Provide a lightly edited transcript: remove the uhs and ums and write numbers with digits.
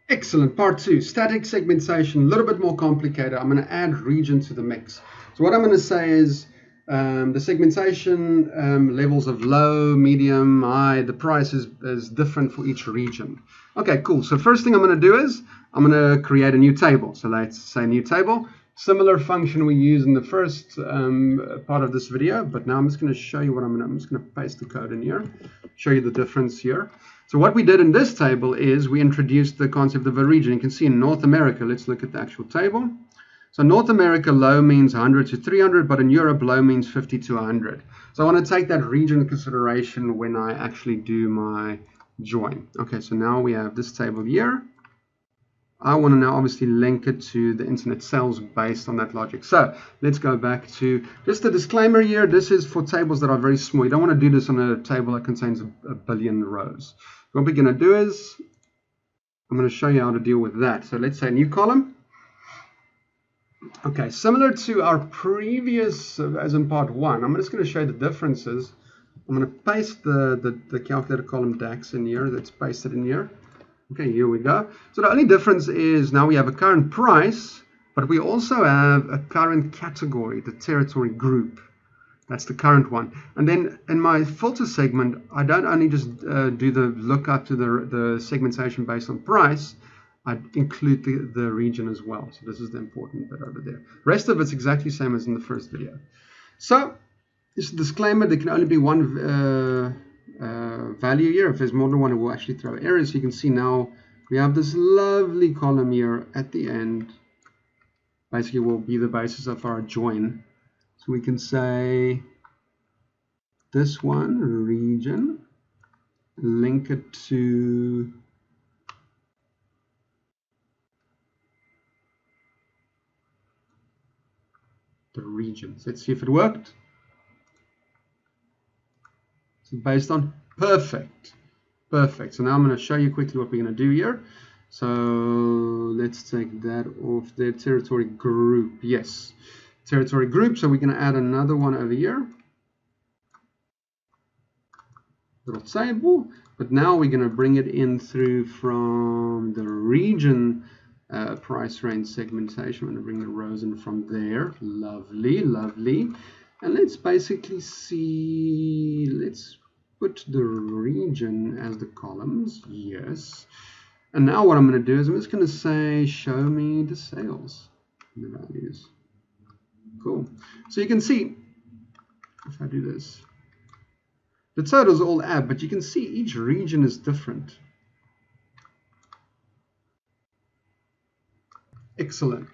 Excellent. Part 2, static segmentation, a little bit more complicated. I'm going to add region to the mix. So what I'm going to say is the segmentation levels of low, medium, high, the price is different for each region. Okay, cool. So first thing I'm going to do is I'm going to create a new table. So let's say new table. Similar function we used in the first part of this video, but now I'm just going to show you what I'm just going to paste the code in here, show you the difference here. So what we did in this table is we introduced the concept of a region. You can see in North America, let's look at the actual table. So North America low means 100 to 300, but in Europe low means 50 to 100. So I want to take that region into consideration when I actually do my join. Okay, so now we have this table here. I want to now obviously link it to the internet sales based on that logic. So let's go back to just a disclaimer here. This is for tables that are very small. You don't want to do this on a table that contains a billion rows. What we're going to do is I'm going to show you how to deal with that. So let's say new column. Okay, similar to our previous, as in part 1, I'm just going to show you the differences. I'm going to paste the calculator column DAX in here. Let's paste it in here. Okay, here we go. So the only difference is now we have a current price, but we also have a current category, the territory group. That's the current one. And then in my filter segment, I don't only just do the lookup to the segmentation based on price, I include the region as well. So this is the important bit over there. Rest of it's exactly the same as in the first video. So this disclaimer, there can only be one value here. If there's more than one, it will actually throw errors. So you can see now we have this lovely column here at the end. Basically will be the basis of our join. So we can say this one, region, link it to the regions. Let's see if it worked. So based on perfect. So now I'm going to show you quickly what we're going to do here. So let's take that off there. Territory group. Yes, territory group. So we're going to add another one over here. Little table. But now we're going to bring it in through from the region price range segmentation. I'm going to bring the rows in from there. Lovely. And let's basically see, let's put the region as the columns. Yes. And now what I'm going to do is I'm just going to say, show me the sales, the values. Cool. So you can see, if I do this, the totals all add, but you can see each region is different. Excellent.